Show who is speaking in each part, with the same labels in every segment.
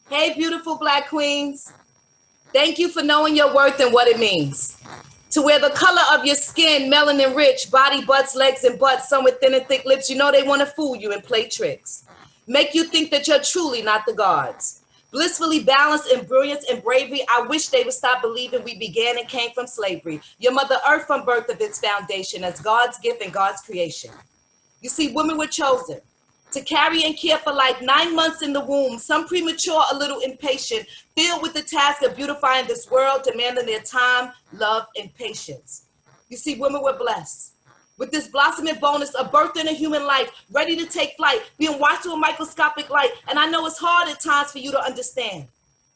Speaker 1: Hey, beautiful Black queens. Thank you for knowing your worth and what it means. To wear the color of your skin, melanin rich, body, butts, legs, and butts, some with thin and thick lips, you know they want to fool you and play tricks. Make you think that you're truly not the gods. Blissfully balanced in brilliance and bravery, I wish they would stop believing we began and came from slavery. Your Mother Earth from birth of its foundation as God's gift and God's creation. You see, women were chosen to carry and care for life 9 months in the womb, some premature, a little impatient, filled with the task of beautifying this world, demanding their time, love, and patience. You see, women were blessed with this blossoming bonus of birth in a human life, ready to take flight, being watched through a microscopic light. And I know it's hard at times for you to understand,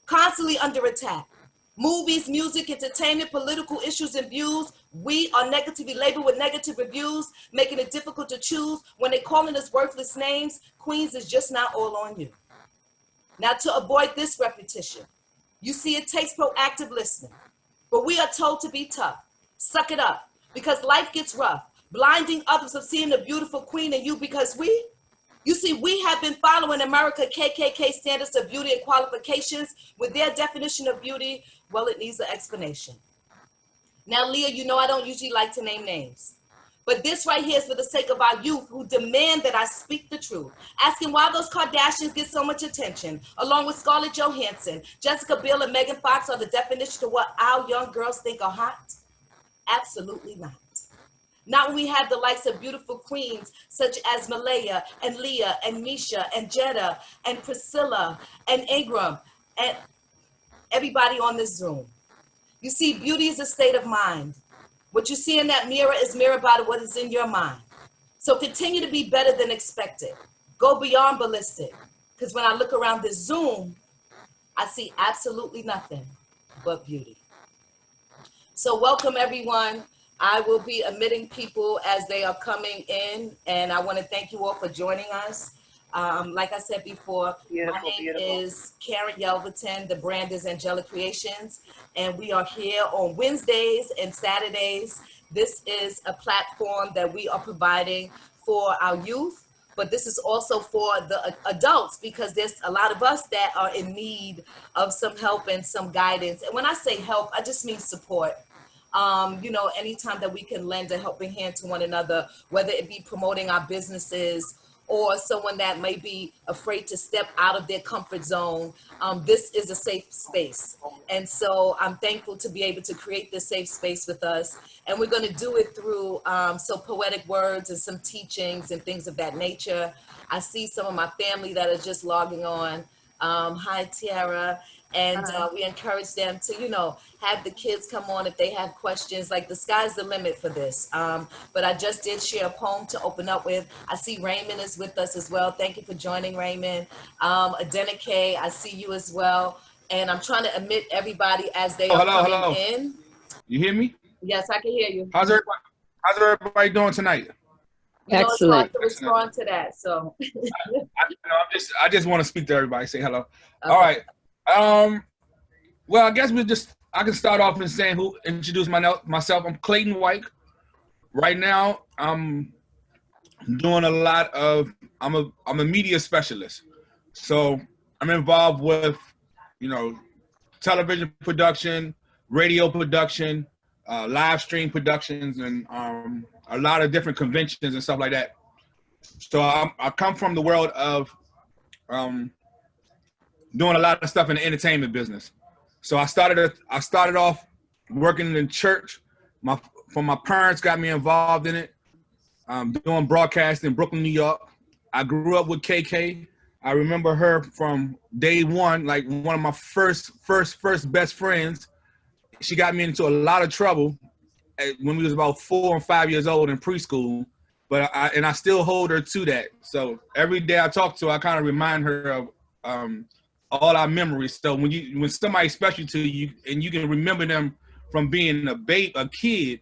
Speaker 1: constantly under attack. Movies, music, entertainment, political issues and views. We are negatively labeled with negative reviews, making it difficult to choose. When they're calling us worthless names, queens is just not all on you. Now, to avoid this repetition, you see, it takes proactive listening. But we are told to be tough. Suck it up, because life gets rough, blinding others of seeing the beautiful queen in you because you see, we have been following America KKK standards of beauty and qualifications with their definition of beauty. Well, it needs an explanation. Now, Leah, you know I don't usually like to name names, but this right here is for the sake of our youth who demand that I speak the truth, asking why those Kardashians get so much attention, along with Scarlett Johansson, Jessica Biel, and Megan Fox are the definition of what our young girls think are hot? Absolutely not. Not when we have the likes of beautiful queens such as Malaya and Leah and Misha and Jetta and Priscilla and Ingram and everybody on this Zoom. You see, beauty is a state of mind. What you see in that mirror is mirrored by what is in your mind. So continue to be better than expected. Go beyond ballistic. Because when I look around this Zoom, I see absolutely nothing but beauty. So welcome, everyone. I will be admitting people as they are coming in, and I want to thank you all for joining us. Like I said before, my name is Karen Yelverton. The brand is Angelic Kreations, and we are here on Wednesdays and Saturdays. This is a platform that we are providing for our youth, but this is also for the adults, because there's a lot of us that are in need of some help and some guidance. And when I say help, I just mean support. You know, anytime that we can lend a helping hand to one another, whether it be promoting our businesses or someone that may be afraid to step out of their comfort zone, this is a safe space. And so I'm thankful to be able to create this safe space with us. And we're going to do it through some poetic words and some teachings and things of that nature. I see some of my family that are just logging on. Hi, Tiara. And we encourage them to, you know, have the kids come on if they have questions. Like, the sky's the limit for this. But I just did share a poem to open up with. I see Raymond is with us as well. Thank you for joining, Raymond. Adenike, I see you as well. And I'm trying to admit everybody as they are coming in.
Speaker 2: You hear me?
Speaker 1: Yes, I can hear you.
Speaker 2: How's everybody doing tonight?
Speaker 1: You know, it's hard to respond to that, so.
Speaker 2: I just want to speak to everybody, say hello. Okay. All right. Well, I guess I can start off in saying introduce myself. I'm Clayton White. Right now, I'm doing a lot of, I'm a media specialist. So I'm involved with, you know, television production, radio production, live stream productions, and a lot of different conventions and stuff like that. So I come from the world of doing a lot of stuff in the entertainment business. So I started off working in church. My parents got me involved in it, doing broadcast in Brooklyn, New York. I grew up with KK. I remember her from day one, like one of my first best friends. She got me into a lot of trouble when we was about 4 and 5 years old in preschool, but I still hold her to that. So every day I talk to her, I kind of remind her of all our memories. So when somebody's special to you and you can remember them from being a kid,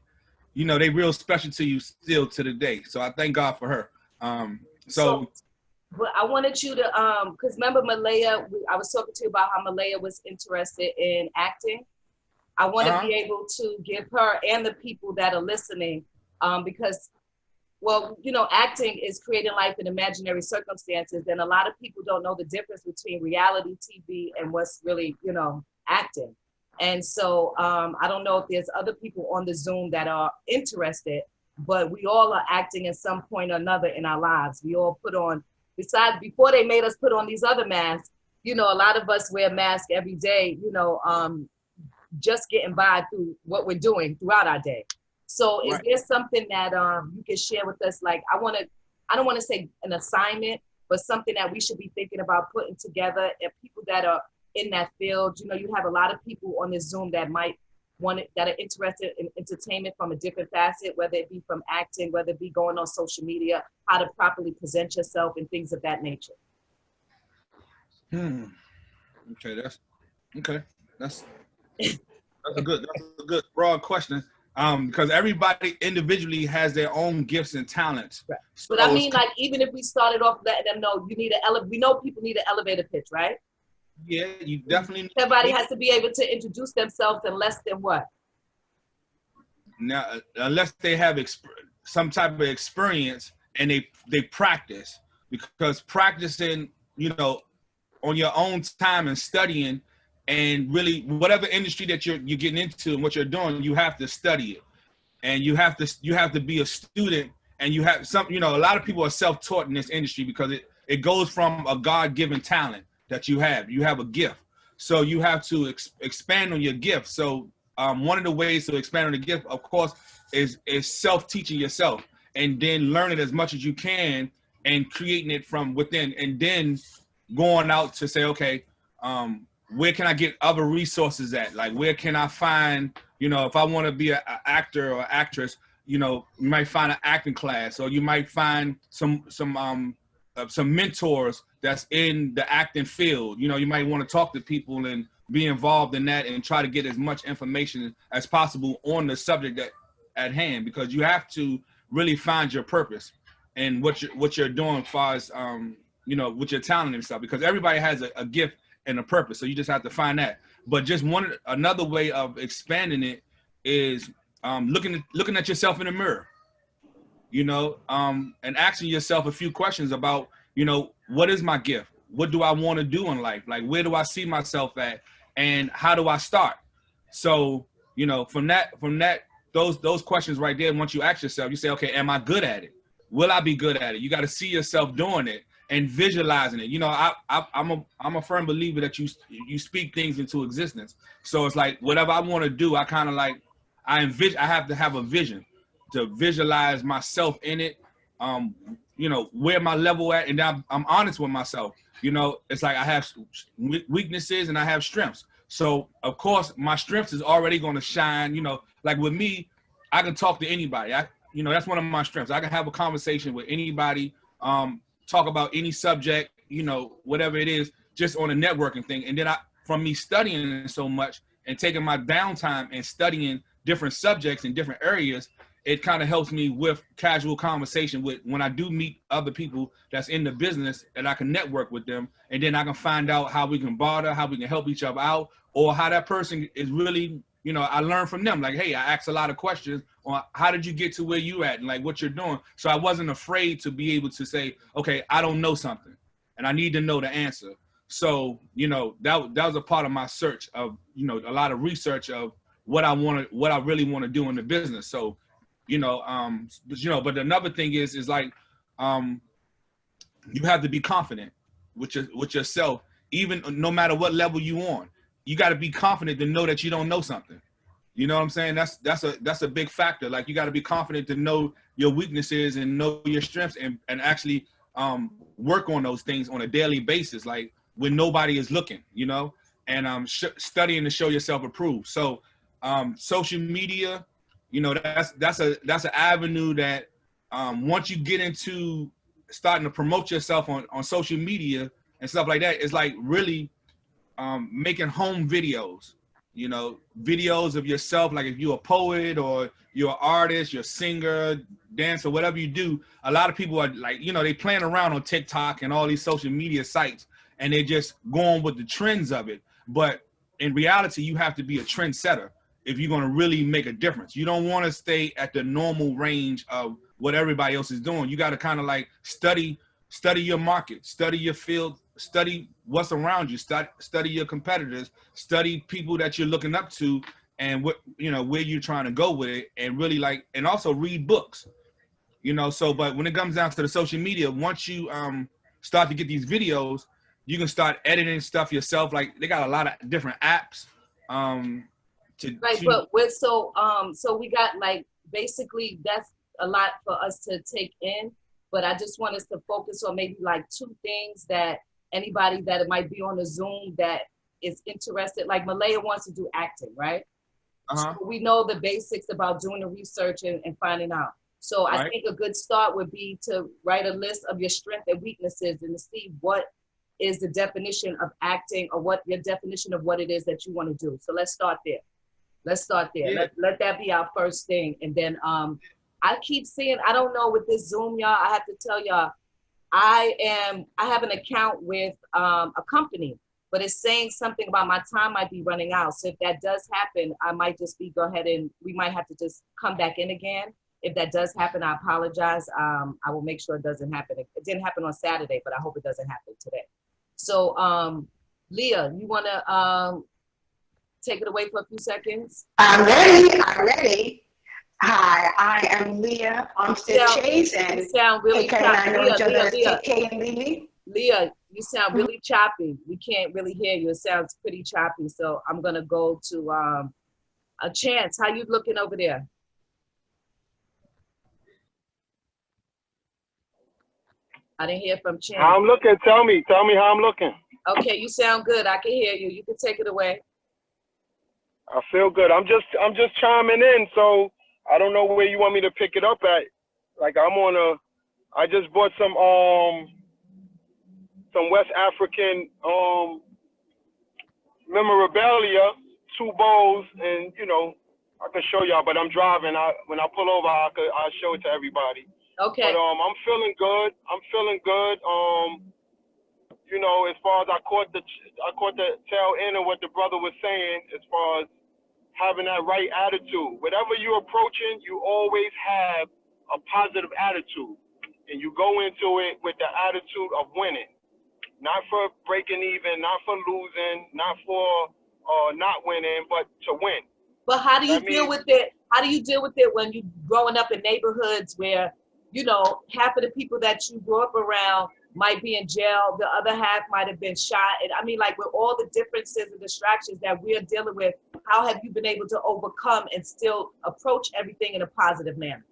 Speaker 2: you know, they real special to you still to the day. So I thank God for her.
Speaker 1: But I wanted you to, because remember Malaya, I was talking to you about how Malaya was interested in acting. I want to be able to give her and the people that are listening, because Well, you know, acting is creating life in imaginary circumstances, and a lot of people don't know the difference between reality TV and what's really, you know, acting. And so I don't know if there's other people on the Zoom that are interested, but we all are acting at some point or another in our lives. We all put on, besides before they made us put on these other masks, you know, a lot of us wear masks every day, you know, just getting by through what we're doing throughout our day. So is
Speaker 2: Right.
Speaker 1: there something that you can share with us? Like, I don't want to say an assignment, but something that we should be thinking about putting together, and people that are in that field. You know, you have a lot of people on this Zoom that might want it, that are interested in entertainment from a different facet, whether it be from acting, whether it be going on social media, how to properly present yourself and things of that nature.
Speaker 2: Okay, that's a good broad question. Because everybody individually has their own gifts and talents.
Speaker 1: Right.
Speaker 2: So
Speaker 1: But I mean, like, even if we started off letting them know you need we know people need an elevator pitch, right?
Speaker 2: yeah, you definitely
Speaker 1: Everybody has to be able to introduce themselves in less than what?
Speaker 2: now, unless they have some type of experience and they practice, because practicing, you know, on your own time and studying, and really whatever industry that you're getting into and what you're doing, you have to study it, and you have to be a student, and you have some, you know, a lot of people are self-taught in this industry because it goes from a God-given talent that you have a gift, so you have to expand on your gift. So one of the ways to expand on the gift, of course, is self-teaching yourself, and then learning as much as you can and creating it from within, and then going out to say, okay, where can I get other resources at? Like, where can I find, you know, if I want to be an actor or actress, you know, you might find an acting class, or you might find some mentors that's in the acting field. You know, you might want to talk to people and be involved in that and try to get as much information as possible on the subject at hand, because you have to really find your purpose and what you're doing as far as you know, with your talent and stuff, because everybody has a gift and a purpose, so you just have to find that. But just another way of expanding it is looking at yourself in the mirror, you know, and asking yourself a few questions about, you know, what is my gift? What do I want to do in life? Like, where do I see myself at, and how do I start? So, you know, from those questions right there, once you ask yourself, you say, okay, am I good at it? Will I be good at it? You got to see yourself doing it and visualizing it. You know, I'm a firm believer that you speak things into existence. So it's like, whatever I want to do, I kind of like, I have to have a vision to visualize myself in it. You know, where my level at, and I'm honest with myself. You know, it's like I have weaknesses and I have strengths. So of course my strengths is already going to shine. You know, like with me, I can talk to anybody. You know, that's one of my strengths. I can have a conversation with anybody. Talk about any subject, you know, whatever it is, just on a networking thing. And then from me studying so much and taking my downtime and studying different subjects in different areas, it kind of helps me with casual conversation with when I do meet other people that's in the business, and I can network with them, and then I can find out how we can barter, how we can help each other out, or how that person is really, you know, I learn from them. Like, hey, I asked a lot of questions on how did you get to where you at and like what you're doing. So I wasn't afraid to be able to say, okay, I don't know something and I need to know the answer. So, you know, that was a part of my search of, you know, a lot of research of what I really want to do in the business. So, you know, but another thing is like, you have to be confident with yourself, even no matter what level you on. You got to be confident to know that you don't know something. You know what I'm saying? That's a big factor. Like, you got to be confident to know your weaknesses and know your strengths, and actually work on those things on a daily basis, like when nobody is looking, you know, and studying to show yourself approved. So social media, you know, that's an avenue that once you get into starting to promote yourself on social media and stuff like that, it's like really making home videos, you know, videos of yourself. Like if you're a poet or you're an artist, you're a singer, dancer, whatever you do, a lot of people are like, you know, they playing around on TikTok and all these social media sites, and they just going with the trends of it. But in reality, you have to be a trendsetter. if you're going to really make a difference. You don't want to stay at the normal range of what everybody else is doing. You got to kind of like study your market, study your field, study what's around you, study your competitors, study people that you're looking up to, and what, you know, where you're trying to go with it, and really like, and also read books, you know. So, but when it comes down to the social media, once you start to get these videos, you can start editing stuff yourself. Like they got a lot of different apps.
Speaker 1: Right, but we're so we got like basically that's a lot for us to take in. But I just want us to focus on maybe like two things that anybody that might be on the Zoom that is interested. Like Malaya wants to do acting, right? So we know the basics about doing the research and finding out. So I think a good start would be to write a list of your strengths and weaknesses and to see what is the definition of acting, or what your definition of what it is that you want to do. So let's start there. Let's start there.
Speaker 2: Yeah.
Speaker 1: Let that be our first thing. And then I keep seeing, I don't know, with this Zoom, y'all, I have to tell y'all, I have an account with a company, but it's saying something about my time might be running out. So if that does happen, I might just go ahead and we might have to just come back in again. If that does happen, I apologize. I will make sure it doesn't happen. It didn't happen on Saturday, but I hope it doesn't happen today. So Leah, you want to take it away for a few seconds?
Speaker 3: I'm ready. Hi, I am Leah Armstead Chase, and
Speaker 1: you sound really choppy. Leah, you sound really choppy. We can't really hear you. It sounds pretty choppy. So I'm gonna go to a Chance. How you looking over there? I didn't hear from Chance.
Speaker 4: How I'm looking? Tell me how I'm looking.
Speaker 1: Okay, you sound good. I can hear you. You can take it away.
Speaker 4: I feel good. I'm just chiming in, so I don't know where you want me to pick it up at. Like I just bought some West African memorabilia, 2 bowls, and you know, I can show y'all, but I'm driving. When I pull over, I'll show it to everybody.
Speaker 1: Okay.
Speaker 4: But I'm feeling good. You know, as far as I caught the tail end of what the brother was saying, as far as having that right attitude. Whatever you're approaching, you always have a positive attitude. And you go into it with the attitude of winning. Not for breaking even, not for losing, not for not winning, but to win.
Speaker 1: But how do you deal with it? How do you deal with it when you're growing up in neighborhoods where, you know, half of the people that you grew up around might be in jail, the other half might have been shot? And I mean, like with all the differences and distractions that we're dealing with, how have you been able to overcome and still approach everything in a positive manner?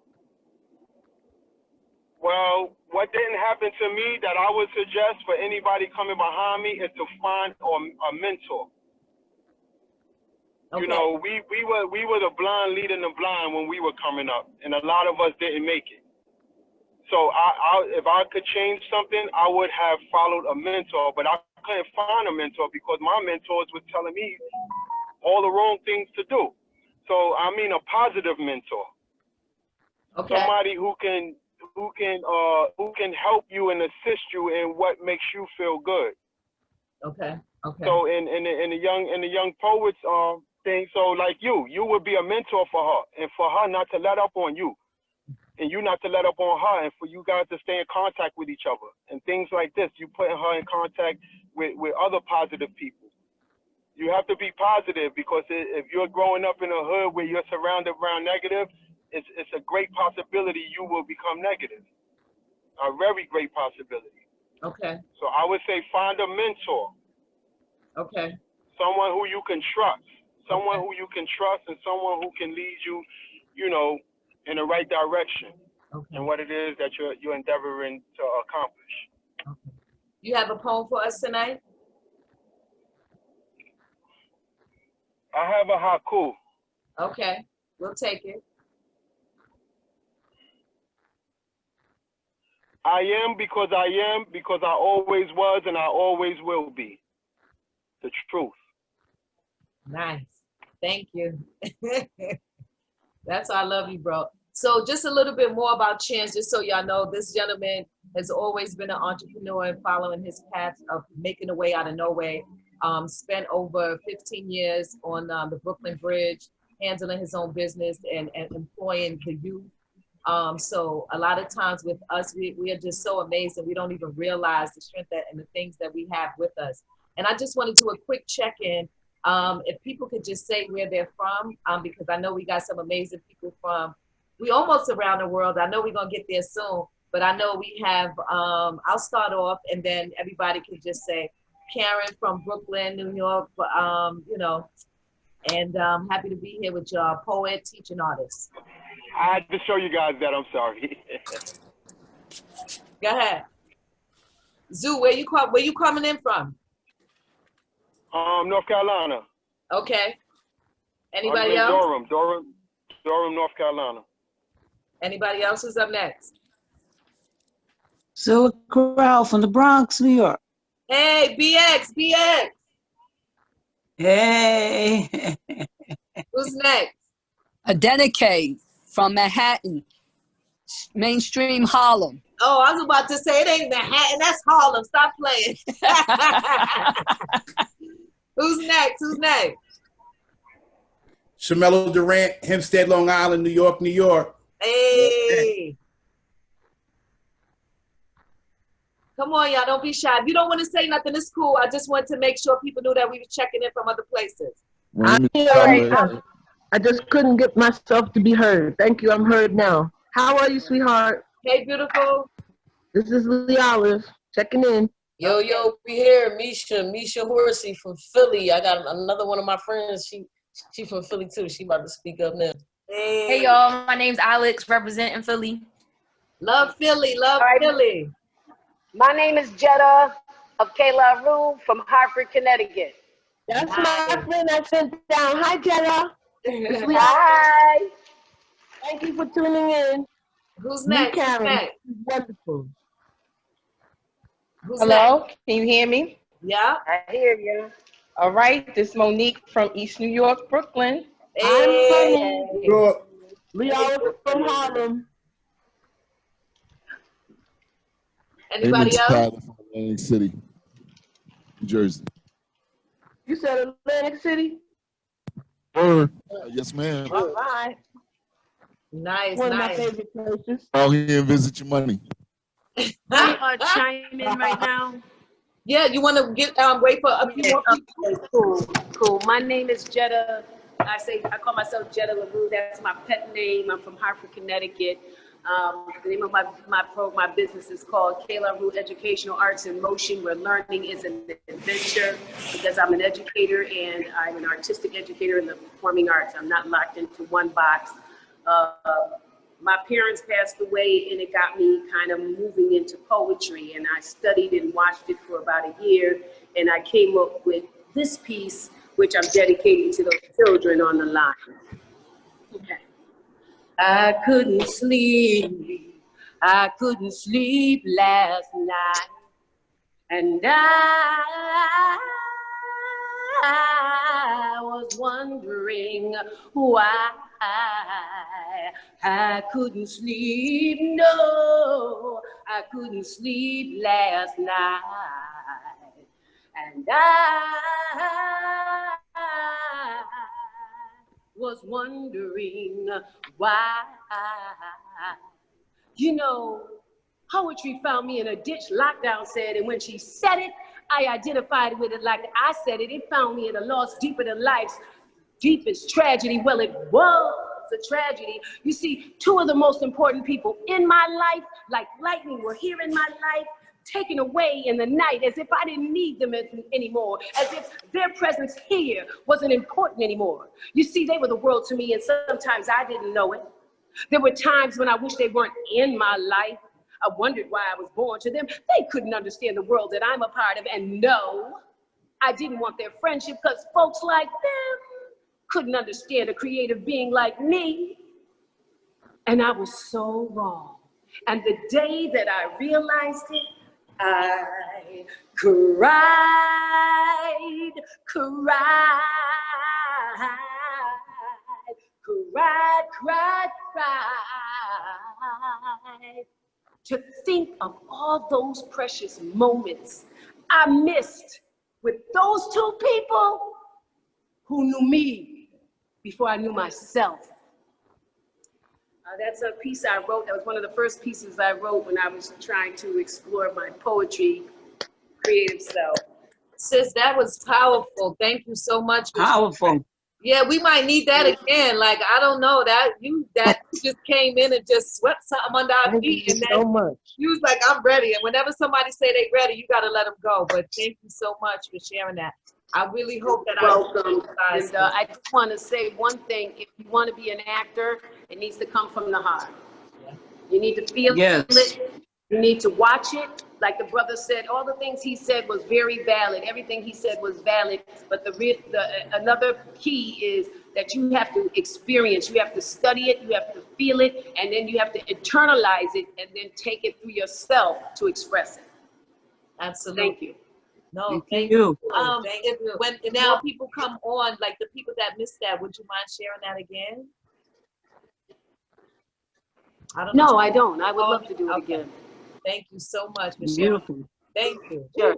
Speaker 4: Well, what didn't happen to me that I would suggest for anybody coming behind me is to find a mentor. Okay. You know, we were the blind leading the blind when we were coming up, and a lot of us didn't make it. So if I could change something, I would have followed a mentor, but I couldn't find a mentor because my mentors were telling me all the wrong things to do. So I mean a positive mentor. Okay. Somebody who can help you and assist you in what makes you feel good.
Speaker 1: Okay. Okay.
Speaker 4: So in the young poets thing, so like you would be a mentor for her, and for her not to let up on you. And you not to let up on her, and for you guys to stay in contact with each other. And things like this, you putting her in contact with other positive people. You have to be positive, because if you're growing up in a hood where you're surrounded around negative, it's a great possibility you will become negative. A very great possibility. Okay. So I would say find a mentor. Okay. Someone who you can trust. Someone who you can trust, and someone who can lead you, you know, in the right direction, and what it is that you're endeavoring to accomplish.
Speaker 1: Okay. You have a poem for us tonight?
Speaker 4: I have a haiku.
Speaker 1: Okay, we'll take it.
Speaker 4: I am because I always was, and I always will be. The truth.
Speaker 1: Nice. Thank you. That's why I love you, bro. So just a little bit more about Chance, just so y'all know, this gentleman has always been an entrepreneur and following his path of making a way out of no way. Spent over 15 years on the Brooklyn Bridge, handling his own business and employing the youth. So a lot of times with us, we are just so amazed and we don't even realize the strength and the things that we have with us. And I just wanted to do a quick check-in. If people could just say where they're from, because I know we got some amazing people we almost around the world. I know we're gonna get there soon, but I know we have, I'll start off and then everybody can just say, Karen from Brooklyn, New York, you know, and happy to be here with y'all, poet, teaching artist.
Speaker 4: I had to show you guys that. I'm sorry.
Speaker 1: Go ahead. Zoo, where you coming in from?
Speaker 4: North Carolina.
Speaker 1: Okay. Anybody else?
Speaker 4: Durham, North Carolina.
Speaker 1: Anybody else who's up next?
Speaker 5: Zilla Crowd from the Bronx, New York.
Speaker 1: Hey, BX.
Speaker 5: Hey.
Speaker 1: Who's next?
Speaker 6: Adenike from Manhattan, mainstream Harlem.
Speaker 1: Oh, I was about to say it ain't Manhattan, that's Harlem. Stop playing. Who's next?
Speaker 7: Shamelo Durant, Hempstead, Long Island, New York, New York.
Speaker 1: Hey. Come on, y'all, don't be shy. If you don't want to say nothing, it's cool. I just want to make sure people knew that we were checking in from other places.
Speaker 8: I just couldn't get myself to be heard. Thank you, I'm heard now. How are you, sweetheart?
Speaker 1: Hey, beautiful.
Speaker 8: This is Lee Olive, checking in.
Speaker 9: Yo, we here. Misha Horsey from Philly. I got another one of my friends. She from Philly too. She about to speak up now.
Speaker 10: Hey y'all, my name's Alex, representing Philly.
Speaker 1: Love Philly, Philly.
Speaker 11: My name is Jetta of Kayla Rue from Hartford, Connecticut.
Speaker 8: That's my friend I sent down. Hi, Jetta.
Speaker 11: Hi.
Speaker 8: Thank you for tuning in.
Speaker 1: Who's next?
Speaker 8: Karen. Wonderful.
Speaker 12: Hello, can you hear me?
Speaker 1: Yeah.
Speaker 11: I hear you.
Speaker 12: All right, this is Monique from East New York, Brooklyn.
Speaker 1: Hey.
Speaker 8: Lee Olive from Harlem.
Speaker 1: Anybody else?
Speaker 13: Tyler from Atlantic City, New Jersey.
Speaker 8: You said Atlantic City?
Speaker 13: Yes, ma'am.
Speaker 8: All right.
Speaker 1: Nice.
Speaker 8: One of my favorite places.
Speaker 13: Out here and visit your money.
Speaker 11: Chime in right now.
Speaker 1: Yeah, you want to get wait for a few more people.
Speaker 11: Cool. My name is Jetta. I call myself Jetta LaRue. That's my pet name. I'm from Hartford, Connecticut. The name of my business is called Kayla Rue Educational Arts in Motion, where learning is an adventure, because I'm an educator and I'm an artistic educator in the performing arts. I'm not locked into one box. My parents passed away and it got me kind of moving into poetry, and I studied and watched it for about a year, and I came up with this piece, which I'm dedicating to those children on the line. Okay. I couldn't sleep last night, and I was wondering why I couldn't sleep. No, I couldn't sleep last night, and I was wondering why. You know, poetry found me in a ditch, lockdown said, and when she said it, I identified with it like I said it. It found me in a loss deeper than life's deepest tragedy. Well, it was a tragedy. You see, two of the most important people in my life, like lightning, were here in my life, taken away in the night, as if I didn't need them anymore, as if their presence here wasn't important anymore. You see, they were the world to me, and sometimes I didn't know it. There were times when I wished they weren't in my life. I wondered why I was born to them. They couldn't understand the world that I'm a part of, and no, I didn't want their friendship, because folks like them couldn't understand a creative being like me. And I was so wrong. And the day that I realized it, I cried to think of all those precious moments I missed with those two people who knew me before I knew myself. That's a piece I wrote. That was one of the first pieces I wrote when I was trying to explore my poetry creative self.
Speaker 1: Sis, that was powerful. Thank you so much.
Speaker 5: Powerful.
Speaker 1: Yeah, we might need that again. Like, I don't know, that just came in and just swept something under our
Speaker 8: Thank
Speaker 1: feet,
Speaker 8: you
Speaker 1: and
Speaker 8: so
Speaker 1: then
Speaker 8: much.
Speaker 1: you was like, I'm ready. And whenever somebody say they ready, you got to let them go. But thank you so much for sharing that. I really hope that
Speaker 11: Welcome. And I just want to say one thing. If you want to be an actor, it needs to come from the heart. You need to feel it. You need to watch it. Like the brother said, all the things he said was very valid. Everything he said was valid. But another key is that you have to experience. You have to study it. You have to feel it. And then you have to internalize it and then take it through yourself to express it.
Speaker 1: Absolutely.
Speaker 11: Thank you.
Speaker 1: No, thank you. When now people come on, like the people that missed that, would you mind sharing that again? I don't know.
Speaker 11: No, I don't. I would love to do it again.
Speaker 1: Thank you so much for sharing.
Speaker 5: Beautiful.
Speaker 1: Thank you.
Speaker 11: Sure.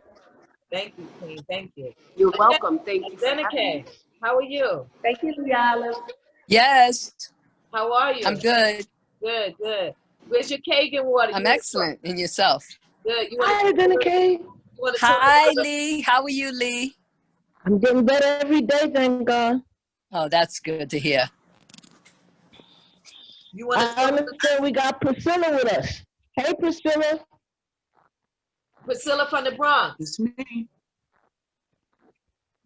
Speaker 1: Thank you, Queen. Thank you.
Speaker 11: You're welcome. Thank you.
Speaker 1: Angelic, how are you?
Speaker 11: Thank you, Liala.
Speaker 6: Yes.
Speaker 1: How are you?
Speaker 6: I'm good.
Speaker 1: Good, good. Where's your cake and water?
Speaker 6: I'm excellent. And yourself?
Speaker 1: Good.
Speaker 8: Hi, Angelic.
Speaker 6: Hi, Lee. How are you, Lee?
Speaker 8: I'm getting better every day, thank God.
Speaker 6: Oh, that's good to hear.
Speaker 8: I understand we got Priscilla with us. Hey, Priscilla.
Speaker 1: Priscilla from the Bronx.
Speaker 5: It's me.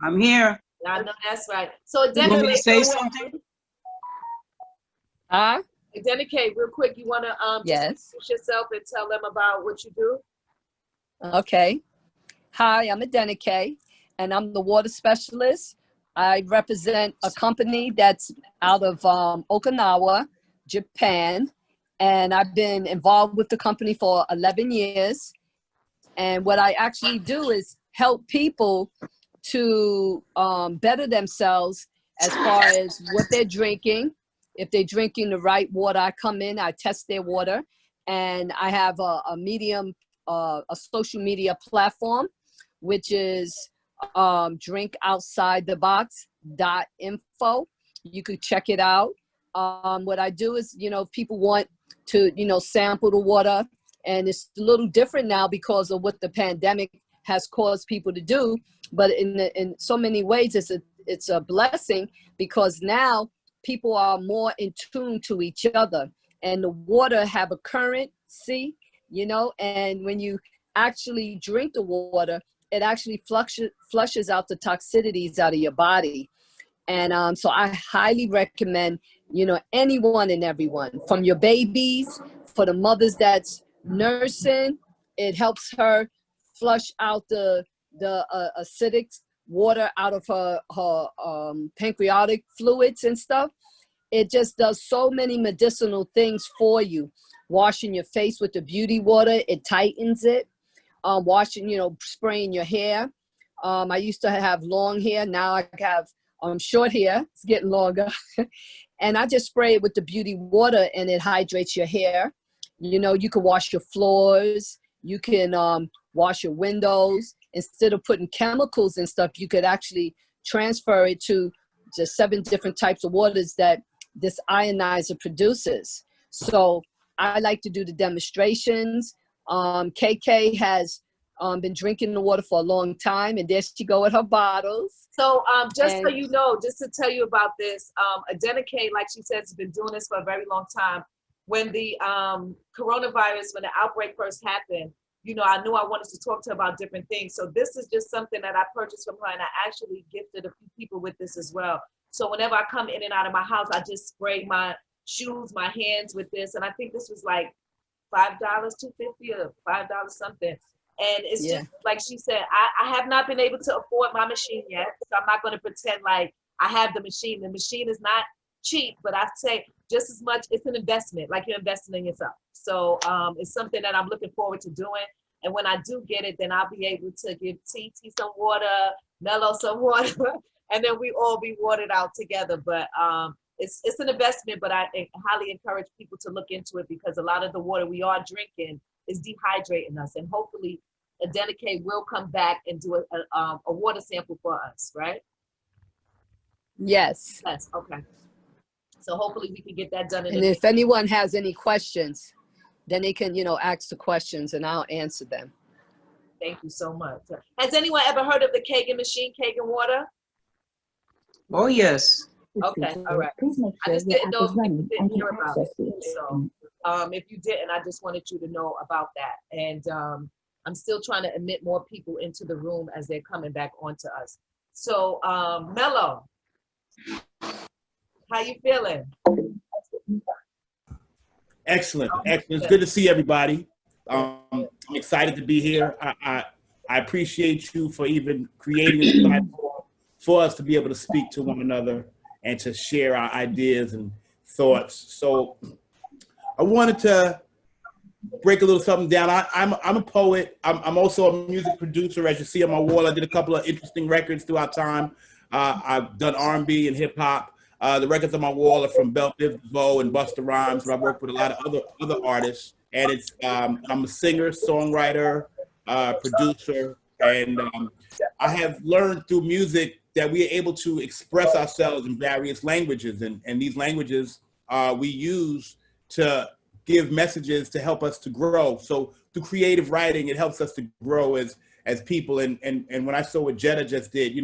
Speaker 5: I'm here.
Speaker 1: I know that's right. So,
Speaker 5: You want me to say something?
Speaker 6: Huh?
Speaker 1: Dedicate real quick. You want to
Speaker 6: Yes.
Speaker 1: introduce yourself and tell them about what you do?
Speaker 6: Okay. Hi, I'm Adenike, and I'm the water specialist. I represent a company that's out of Okinawa, Japan, and I've been involved with the company for 11 years. And what I actually do is help people to better themselves as far as what they're drinking. If they're drinking the right water, I come in, I test their water, and I have a social media platform, which is drinkoutsidethebox.info. You could check it out. What I do is, if people want to, sample the water, and it's a little different now because of what the pandemic has caused people to do. But in so many ways, it's a blessing because now people are more in tune to each other, and the water have a currency, and when you actually drink the water, it actually flushes out the toxicities out of your body. And so I highly recommend, anyone and everyone, from your babies, for the mothers that's nursing, it helps her flush out the acidic water out of her pancreatic fluids and stuff. It just does so many medicinal things for you. Washing your face with the beauty water, it tightens it. Washing, spraying your hair. I used to have long hair. Now I have short hair. It's getting longer. And I just spray it with the beauty water, and it hydrates your hair. You can wash your floors. You can wash your windows. Instead of putting chemicals and stuff, you could actually transfer it to the 7 different types of waters that this ionizer produces. So I like to do the demonstrations. KK has been drinking the water for a long time, and there she go with her bottles.
Speaker 1: So so you know, just to tell you about this, Adenike, like she said, has been doing this for a very long time. When the coronavirus, when the outbreak first happened, I knew I wanted to talk to her about different things. So this is just something that I purchased from her, and I actually gifted a few people with this as well. So whenever I come in and out of my house, I just spray my shoes, my hands with this. And I think this was like $5, $2.50 or $5 something. And it's just like she said, I have not been able to afford my machine yet. So I'm not going to pretend like I have the machine. The machine is not cheap, but I say just as much, it's an investment, like you're investing in yourself. So it's something that I'm looking forward to doing. And when I do get it, then I'll be able to give TT some water, Mello some water, and then we all be watered out together. But it's an investment, but I highly encourage people to look into it because a lot of the water we are drinking is dehydrating us. And hopefully Adenike will come back and do a water sample for us, right?
Speaker 6: Yes.
Speaker 1: Yes, okay. So hopefully we can get that done.
Speaker 6: And if anyone has any questions, then they can, ask the questions and I'll answer them.
Speaker 1: Thank you so much. Has anyone ever heard of the Kagan machine, Kagan water?
Speaker 5: Oh, yes.
Speaker 1: Okay, all right. I just didn't know if you didn't hear about it. So if you didn't, I just wanted you to know about that. And I'm still trying to admit more people into the room as they're coming back onto us. So Mello, how you feeling?
Speaker 7: Excellent, excellent. It's good to see everybody. I'm excited to be here. I appreciate you for even creating this platform for us to be able to speak to one another and to share our ideas and thoughts. So I wanted to break a little something down. I'm a poet. I'm also a music producer. As you see on my wall, I did a couple of interesting records throughout time. I've done R&B and hip hop. The records on my wall are from Bell Biv DeVoe and Busta Rhymes, but I've worked with a lot of other artists. And it's I'm a singer, songwriter, producer, and I have learned through music that we are able to express ourselves in various languages, and these languages we use to give messages to help us to grow. So through creative writing, it helps us to grow as people. And when I saw what Jetta just did,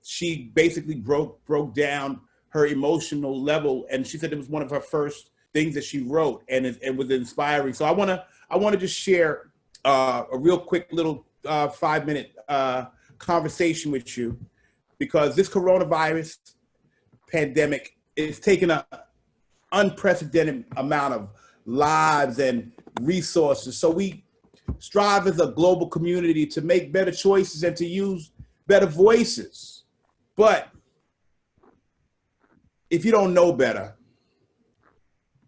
Speaker 7: she basically broke down her emotional level, and she said it was one of her first things that she wrote, and it was inspiring. So I want to just share a real quick little 5-minute conversation with you, because this coronavirus pandemic is taking an unprecedented amount of lives and resources. So we strive as a global community to make better choices and to use better voices. But if you don't know better,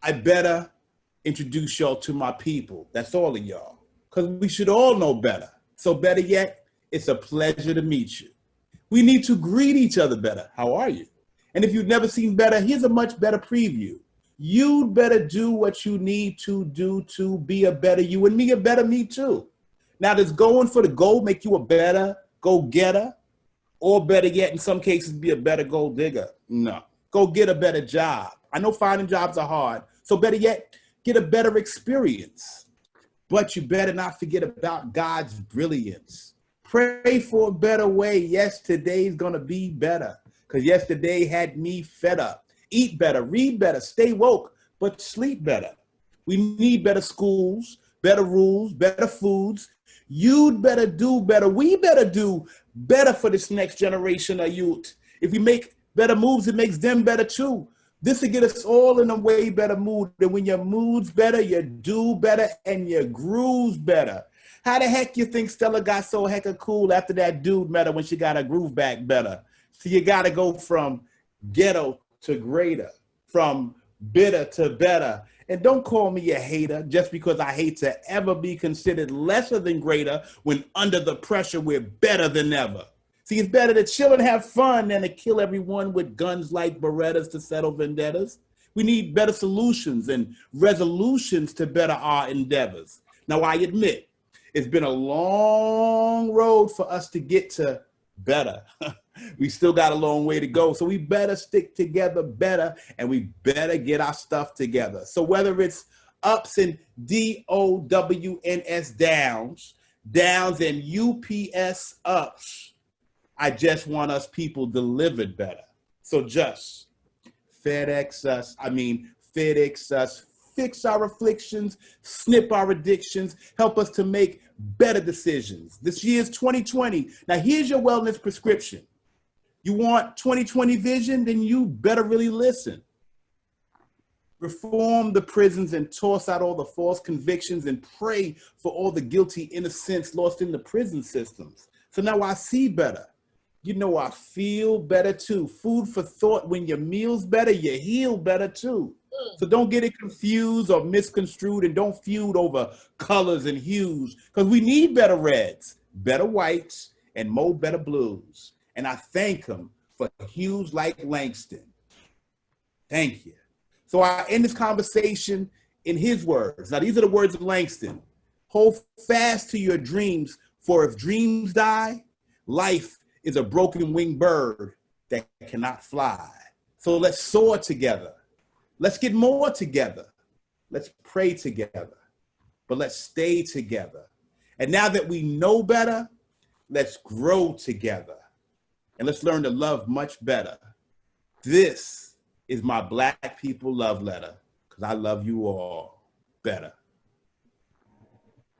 Speaker 7: I better introduce y'all to my people. That's all of y'all, because we should all know better. So better yet, it's a pleasure to meet you. We need to greet each other better. How are you? And if you've never seen better, here's a much better preview. You'd better do what you need to do to be a better you, and me a better me too. Now, does going for the gold make you a better go-getter? Or better yet, in some cases, be a better gold digger? No. Go get a better job. I know finding jobs are hard. So better yet, get a better experience. But you better not forget about God's brilliance. Pray for a better way. Yes, today's going to be better, because yesterday had me fed up. Eat better, read better, stay woke, but sleep better. We need better schools, better rules, better foods. You'd better do better. We better do better for this next generation of youth. If we make better moves, it makes them better too. This will get us all in a way better mood. And when your mood's better, you do better and your groove's better. How the heck you think Stella got so hecka cool after that dude met her when she got her groove back better? So you got to go from ghetto to greater, from bitter to better. And don't call me a hater just because I hate to ever be considered lesser than greater when under the pressure we're better than ever. See, it's better to chill and have fun than to kill everyone with guns like Berettas to settle vendettas. We need better solutions and resolutions to better our endeavors. Now, I admit, it's been a long road for us to get to better. We still got a long way to go. So we better stick together better, and we better get our stuff together. So whether it's ups and DOWNS downs, downs and UPS ups, I just want us people delivered better. So just FedEx us, fix our afflictions, snip our addictions, help us to make better decisions. This year's 2020. Now here's your wellness prescription. You want 2020 vision? Then you better really listen. Reform the prisons and toss out all the false convictions and pray for all the guilty innocents lost in the prison systems. So now I see better. I feel better too. Food for thought. When your meal's better, you heal better too. So don't get it confused or misconstrued, and don't feud over colors and hues, because we need better reds, better whites, and more better blues. And I thank him for hues like Langston. Thank you. So I end this conversation in his words. Now, these are the words of Langston. Hold fast to your dreams, for if dreams die, life is a broken winged bird that cannot fly. So let's soar together. Let's get more together. Let's pray together. But let's stay together. And now that we know better, let's grow together. And let's learn to love much better. This is my Black people love letter, because I love you all better.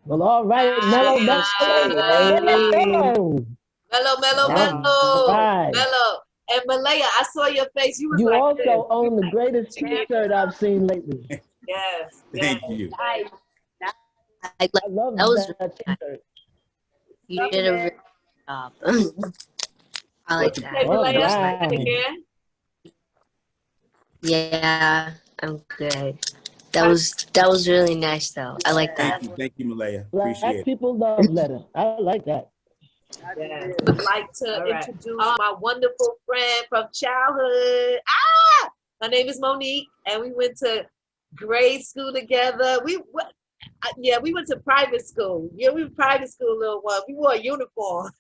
Speaker 8: Well, all right, mellow.
Speaker 1: Mellow.
Speaker 8: Right.
Speaker 1: Mellow. And Malaya, I saw your face. You was
Speaker 8: You
Speaker 1: like
Speaker 8: also
Speaker 1: this.
Speaker 8: own the greatest t-shirt I've seen lately.
Speaker 1: Yes.
Speaker 7: Thank you.
Speaker 1: Nice.
Speaker 8: I love that t-shirt.
Speaker 14: You did a really good job. I like that.
Speaker 1: Hey, Malaya,
Speaker 14: That was nice.
Speaker 1: again.
Speaker 14: Yeah, I'm good. That was really nice though. I like that.
Speaker 7: Thank you, Malaya.
Speaker 8: Black
Speaker 7: Appreciate it.
Speaker 8: people love letter. I like that.
Speaker 1: Yes. Would like to introduce my wonderful friend from childhood. Her name is Monique, and we went to grade school together. We went to private school. Yeah, we were private school, little one. We wore a uniform.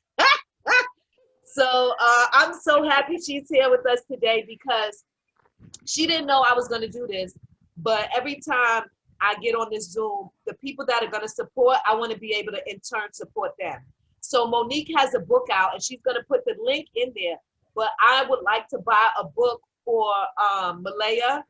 Speaker 1: So I'm so happy she's here with us today because she didn't know I was going to do this. But every time I get on this Zoom, the people that are going to support, I want to be able to in turn support them. So Monique has a book out, and she's going to put the link in there. But I would like to buy a book for Malaya.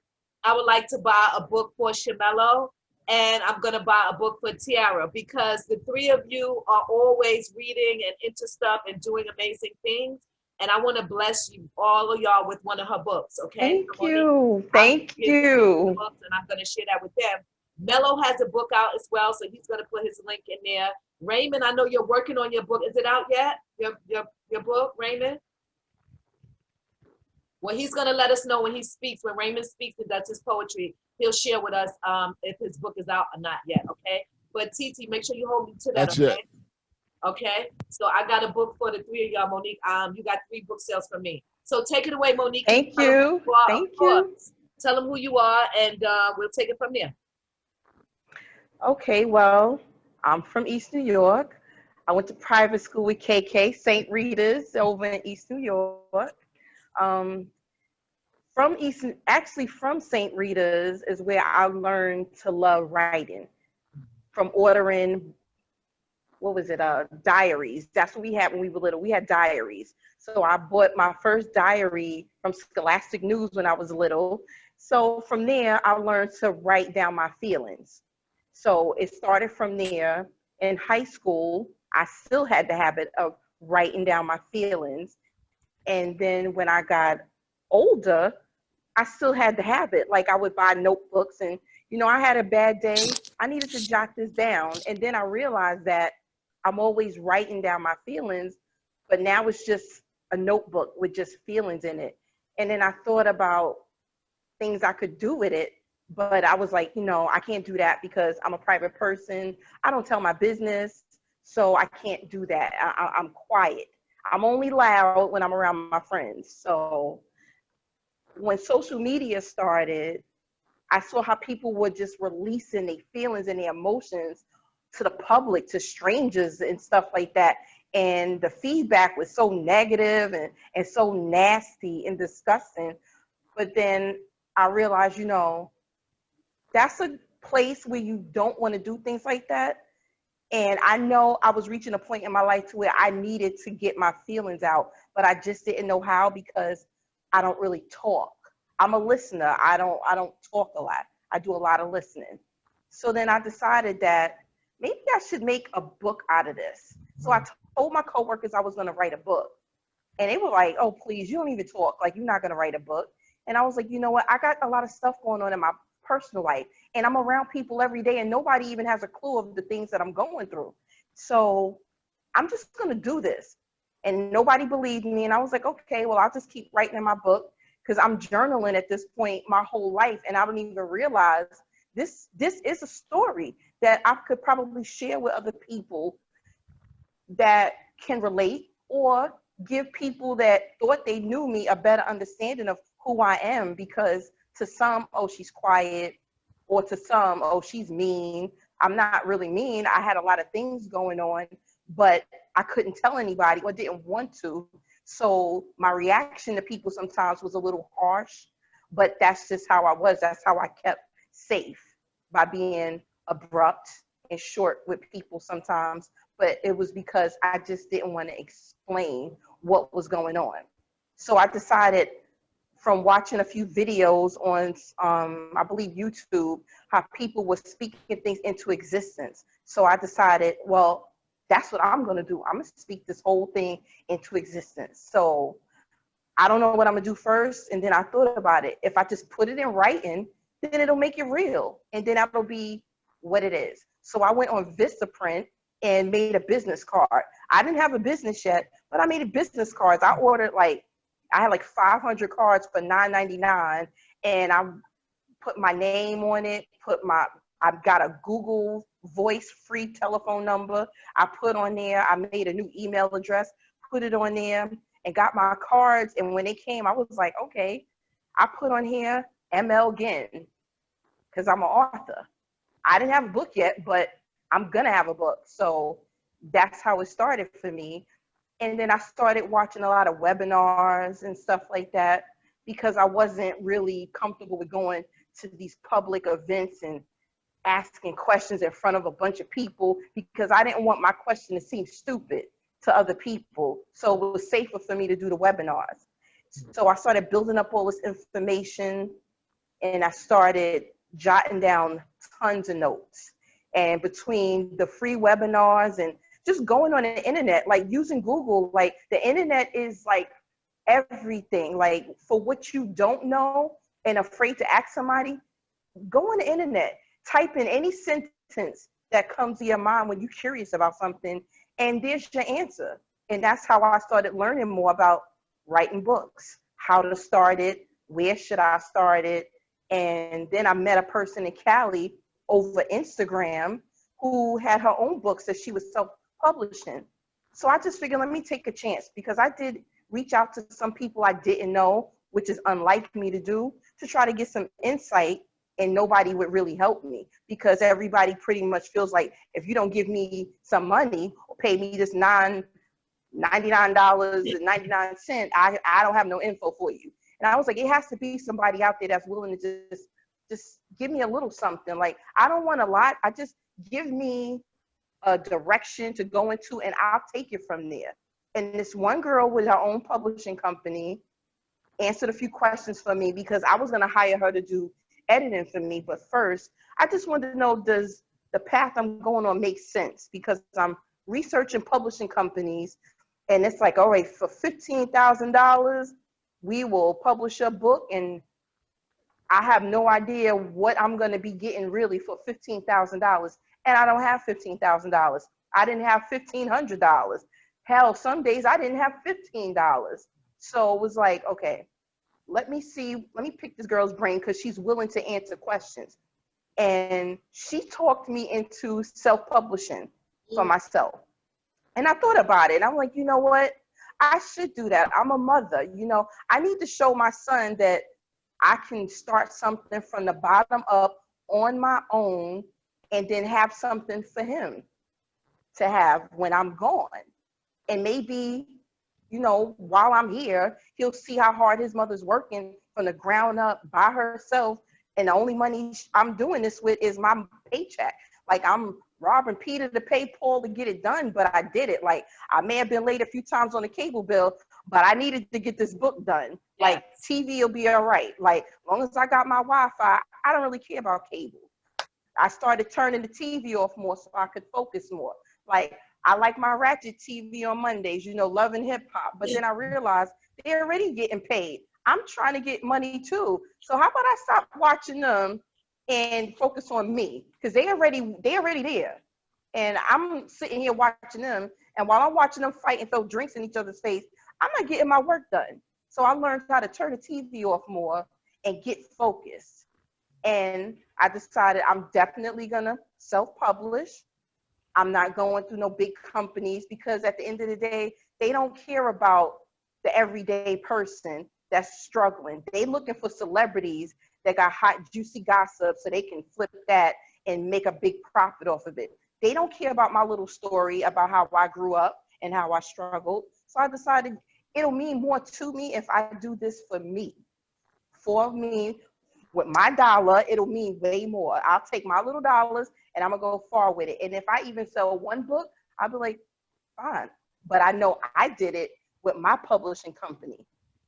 Speaker 1: I would like to buy a book for Shamelo. And I'm going to buy a book for Tiara, because the three of you are always reading and into stuff and doing amazing things. And I want to bless you, all of y'all, with one of her books, okay?
Speaker 12: Thank you. Thank you.
Speaker 1: Books, and I'm going to share that with them. Mello has a book out as well, so he's going to put his link in there. Raymond, I know you're working on your book. Is it out yet? Your book, Raymond? Well, he's going to let us know when he speaks. When Raymond speaks and does his poetry, he'll share with us if his book is out or not yet, okay? But Titi, make sure you hold me to that,
Speaker 13: That's
Speaker 1: okay?
Speaker 13: it.
Speaker 1: Okay, so I got a book for the three of y'all, Monique. You got 3 book sales from me. So take it away, Monique.
Speaker 12: Thank you. Thank you.
Speaker 1: Tell them who you are, and we'll take it from there.
Speaker 12: Okay, well, I'm from East New York. I went to private school with KK, St. Rita's over in East New York. From St. Rita's is where I learned to love writing. From ordering, diaries. That's what we had when we were little. We had diaries. So I bought my first diary from Scholastic News when I was little. So from there, I learned to write down my feelings. So it started from there. In high school, I still had the habit of writing down my feelings. And then when I got older, I still had the habit. Like I would buy notebooks and, I had a bad day. I needed to jot this down. And then I realized that I'm always writing down my feelings, but now it's just a notebook with just feelings in it. And then I thought about things I could do with it, but I was like, I can't do that because I'm a private person. I don't tell my business, so I can't do that. I'm quiet. I'm only loud when I'm around my friends. So when social media started, I saw how people were just releasing their feelings and their emotions to the public, to strangers and stuff like that. And the feedback was so negative and so nasty and disgusting. But then I realized, that's a place where you don't want to do things like that. And I know I was reaching a point in my life to where I needed to get my feelings out, but I just didn't know how because I don't really talk. I'm a listener. I don't talk a lot. I do a lot of listening. So then I decided that maybe I should make a book out of this. So I told my coworkers I was going to write a book. And they were like, oh, please, you don't even talk. Like, you're not going to write a book. And I was like, you know what? I got a lot of stuff going on in my personal life. And I'm around people every day, and nobody even has a clue of the things that I'm going through. So I'm just going to do this. And nobody believed me. And I was like, okay, well, I'll just keep writing in my book because I'm journaling at this point my whole life. And I don't even realize this is a story that I could probably share with other people that can relate or give people that thought they knew me a better understanding of who I am, because to some, oh, she's quiet, or to some, oh, she's mean. I'm not really mean. I had a lot of things going on, but I couldn't tell anybody or didn't want to. So my reaction to people sometimes was a little harsh, but that's just how I was. That's how I kept safe, by being abrupt and short with people sometimes. But it was because I just didn't want to explain what was going on. So I decided, from watching a few videos on, I believe YouTube, how people were speaking things into existence. So I decided, well, that's what I'm gonna do. I'm gonna speak this whole thing into existence. So I don't know what I'm gonna do first. And then I thought about it. If I just put it in writing, then it'll make it real. And then that'll be what it is. So I went on Vistaprint and made a business card. I didn't have a business yet, but I made business cards. I ordered I had like 500 cards for $9.99, and I put my name on it, I've got a Google Voice free telephone number I put on there. I made a new email address, put it on there, and got my cards. And when they came, I was like, okay, I put on here ML Ginn, because I'm an author. I didn't have a book yet, but I'm gonna have a book. So that's how it started for me. And then I started watching a lot of webinars and stuff like that, because I wasn't really comfortable with going to these public events and asking questions in front of a bunch of people, because I didn't want my question to seem stupid to other people. So it was safer for me to do the webinars. So I started building up all this information, and I started jotting down tons of notes. And between the free webinars and just going on the internet, like using Google, like the internet is like everything. Like, for what you don't know and afraid to ask somebody, go on the internet, type in any sentence that comes to your mind when you're curious about something, and there's your answer. And that's how I started learning more about writing books, how to start it, where should I start it. And then I met a person in Cali over Instagram who had her own books that she was self-publishing. So I just figured, let me take a chance, because I did reach out to some people I didn't know, which is unlike me to do, to try to get some insight, and nobody would really help me, because everybody pretty much feels like, if you don't give me some money or pay me this $99.99, I don't have no info for you. And I was like, it has to be somebody out there that's willing to just give me a little something. Like, I don't want a lot. I just give me a direction to go into, and I'll take it from there. And this one girl with her own publishing company answered a few questions for me, because I was going to hire her to do editing for me. But first, I just wanted to know, does the path I'm going on make sense? Because I'm researching publishing companies, and it's like, all right, for $15,000, we will publish a book, and I have no idea what I'm going to be getting really for $15,000. And I don't have $15,000. I didn't have $1,500. Hell, some days I didn't have $15. So it was like, okay, let me pick this girl's brain, because she's willing to answer questions. And she talked me into self-publishing for myself. And I thought about it, and I'm like, you know what? I should do that. I'm a mother, I need to show my son that I can start something from the bottom up on my own, and then have something for him to have when I'm gone. And maybe, while I'm here, he'll see how hard his mother's working from the ground up by herself. And the only money I'm doing this with is my paycheck. Like, I'm robbing Peter to pay Paul to get it done, but I did it. Like, I may have been late a few times on the cable bill, but I needed to get this book done. Like, TV will be all right. Like, as long as I got my Wi-Fi, I don't really care about cable. I started turning the TV off more so I could focus more. Like, I like my Ratchet TV on Mondays, Love and Hip Hop. But then I realized they're already getting paid. I'm trying to get money too. So how about I stop watching them and focus on me? Because they already there. And I'm sitting here watching them. And while I'm watching them fight and throw drinks in each other's face, I'm not getting my work done. So I learned how to turn the TV off more and get focused. And I decided I'm definitely gonna self-publish. I'm not going through no big companies, because at the end of the day, they don't care about the everyday person that's struggling. They looking for celebrities that got hot, juicy gossip so they can flip that and make a big profit off of it. They don't care about my little story about how I grew up and how I struggled. So I decided it'll mean more to me if I do this for me. For me, with my dollar, it'll mean way more. I'll take my little dollars and I'm gonna go far with it. And if I even sell one book, I'll be like, fine. But I know I did it with my publishing company.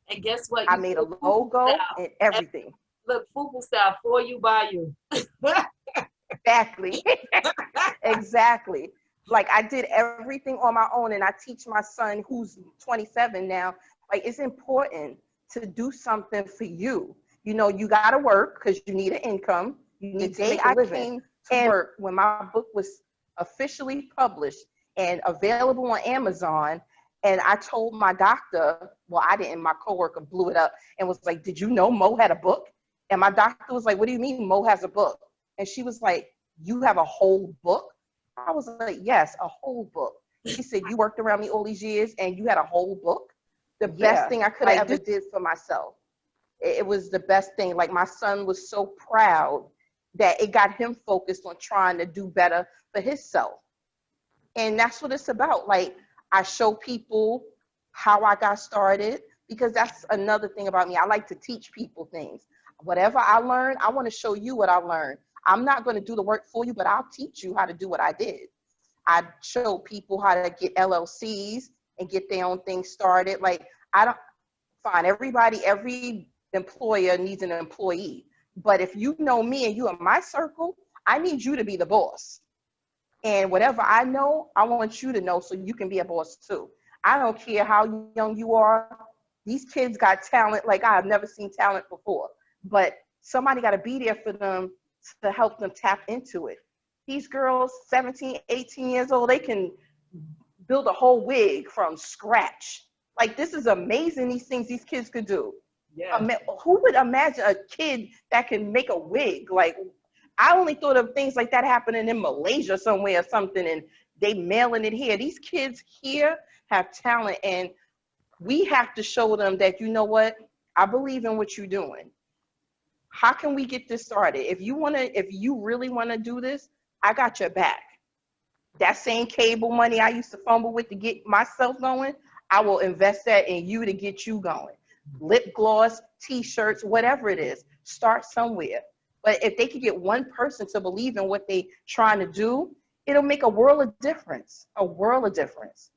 Speaker 1: And guess what?
Speaker 12: I made a logo and everything.
Speaker 1: Look, FUBU style, for you, by you.
Speaker 12: Exactly. Exactly. Like I did everything on my own, and I teach my son who's 27 now, like it's important to do something for you. You know, you got to work because you need an income. You need to make a living. I came to work when my book was officially published and available on Amazon. And I told my doctor, well, I didn't, my coworker blew it up and was like, did you know Mo had a book? And my doctor was like, what do you mean Mo has a book? And she was like, you have a whole book? I was like, yes, a whole book. She said, you worked around me all these years and you had a whole book? The best thing I could have ever did for myself. It was the best thing. Like my son was so proud that it got him focused on trying to do better for himself. And that's what it's about. Like I show people how I got started, because that's another thing about me. I like to teach people things. Whatever I learned, I want to show you what I learned. I'm not going to do the work for you, but I'll teach you how to do what I did. I show people how to get LLCs and get their own thing started. Like every employer needs an employee. But if you know me and you in my circle, I need you to be the boss. And whatever I know, I want you to know so you can be a boss too. I don't care how young you are. These kids got talent like I've never seen talent before. But somebody got to be there for them to help them tap into it. These girls, 17, 18 years old, they can build a whole wig from scratch. Like, this is amazing, these things these kids could do. Yeah. Who would imagine a kid that can make a wig? Like, I only thought of things like that happening in Malaysia somewhere or something, and they mailing it here. These kids here have talent, and we have to show them that, you know what, I believe in what you're doing. How can we get this started? If you really want to do this, I got your back. That same cable money I used to fumble with to get myself going, I will invest that in you to get you going. Lip gloss, t-shirts, whatever it is, start somewhere. But if they could get one person to believe in what they're trying to do, it'll make a world of difference, a world of difference.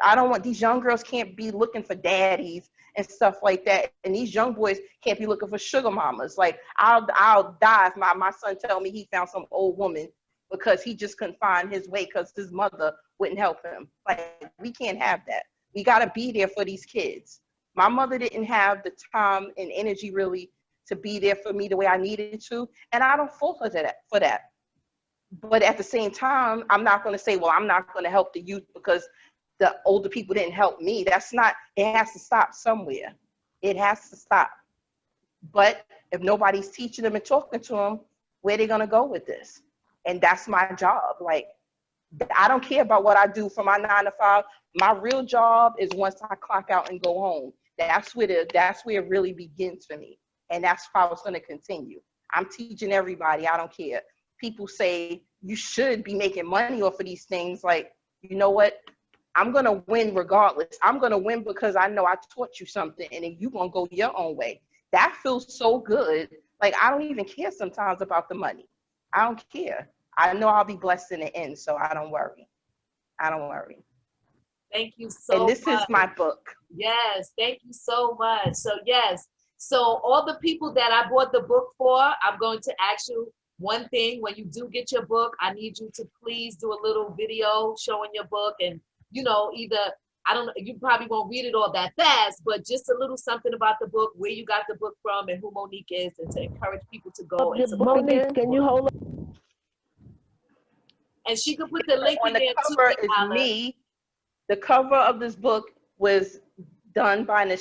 Speaker 12: I don't want, these young girls can't be looking for daddies and stuff like that. And these young boys can't be looking for sugar mamas. Like, I'll die if my son tell me he found some old woman because he just couldn't find his way because his mother wouldn't help him. Like, we can't have that. We got to be there for these kids. My mother didn't have the time and energy really to be there for me the way I needed to. And I don't fault her for that. But at the same time, I'm not going to say, well, I'm not going to help the youth because the older people didn't help me. That's not, it has to stop somewhere. It has to stop. But if nobody's teaching them and talking to them, where are they going to go with this? And that's my job. Like, I don't care about what I do for my 9 to 5. My real job is once I clock out and go home. That's where it really begins for me. And that's how it's going to continue. I'm teaching everybody. I don't care. People say you should be making money off of these things. Like, you know what? I'm going to win regardless. I'm going to win because I know I taught you something and then you're going to go your own way. That feels so good. Like, I don't even care sometimes about the money. I don't care. I know I'll be blessed in the end, so I don't worry. I don't worry.
Speaker 1: Thank you so much.
Speaker 12: And this is my book.
Speaker 1: Yes, thank you so much. So yes, so all the people that I bought the book for, I'm going to ask you one thing. When you do get your book, I need you to please do a little video showing your book, and either, I don't know, you probably won't read it all that fast, but just a little something about the book, where you got the book from and who Monique is, and to encourage people to go and support.
Speaker 8: Monique, can you hold up?
Speaker 1: And she could put the link
Speaker 12: on
Speaker 1: in
Speaker 12: the
Speaker 1: there
Speaker 12: cover
Speaker 1: too,
Speaker 12: is me. The cover of this book was done by an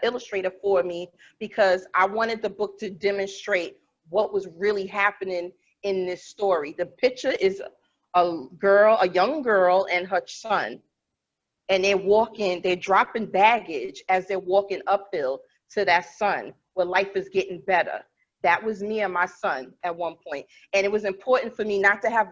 Speaker 12: illustrator for me because I wanted the book to demonstrate what was really happening in this story. The picture is a young girl and her son, and they're dropping baggage as they're walking uphill to that son where life is getting better. That was me and my son at one point. And it was important for me not to have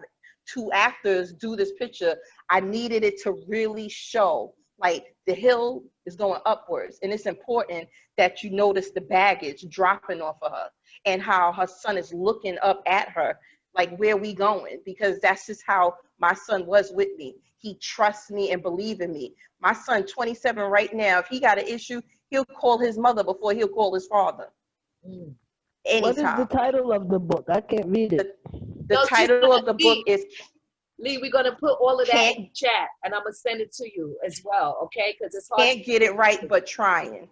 Speaker 12: 2 actors do this picture. I needed it to really show Like the hill is going upwards, and it's important that you notice the baggage dropping off of her and how her son is looking up at her, like, where we going? Because that's just how my son was with me. He trusts me and believes in me. My son, 27 right now, if he got an issue, he'll call his mother before he'll call his father. Anytime.
Speaker 8: What is the title of the book? I can't read it.
Speaker 12: The title of the book is
Speaker 1: Lee, we're gonna put all of that in the chat, and I'm gonna send it to you as well, okay? Because it's hard.
Speaker 12: Can't get it right, but trying.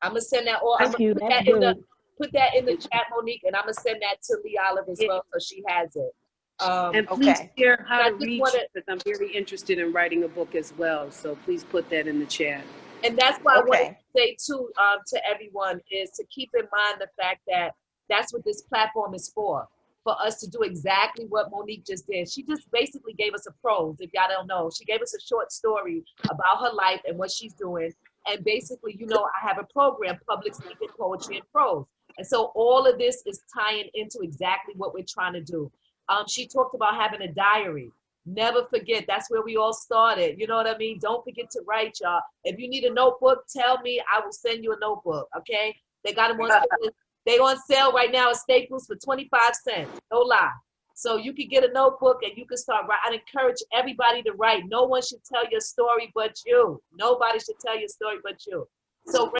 Speaker 1: I'm gonna send that all.
Speaker 8: Thank you.
Speaker 1: Put
Speaker 8: That's
Speaker 1: that in the
Speaker 8: good.
Speaker 1: put that in the chat, Monique, and I'm gonna send that to Lee Olive as well, so she has it.
Speaker 11: And please share how
Speaker 1: I
Speaker 11: to
Speaker 1: just
Speaker 11: reach
Speaker 1: wanna-
Speaker 11: you, because I'm very interested in writing a book as well. So please put that in the chat.
Speaker 1: And that's why I want to say too to everyone is to keep in mind the fact that that's what this platform is for us to do exactly what Monique just did. She just basically gave us a prose, if y'all don't know. She gave us a short story about her life and what she's doing. And basically, you know, I have a program, Public Speaking, Poetry, and Prose. And so all of this is tying into exactly what we're trying to do. She talked about having a diary. Never forget, that's where we all started. You know what I mean? Don't forget to write, y'all. If you need a notebook, tell me, I will send you a notebook, okay? They got them on sale. They on sale right now at Staples for 25 cents, no lie. So you can get a notebook and you can start writing. I encourage everybody to write. No one should tell your story but you. Nobody should tell your story but you. So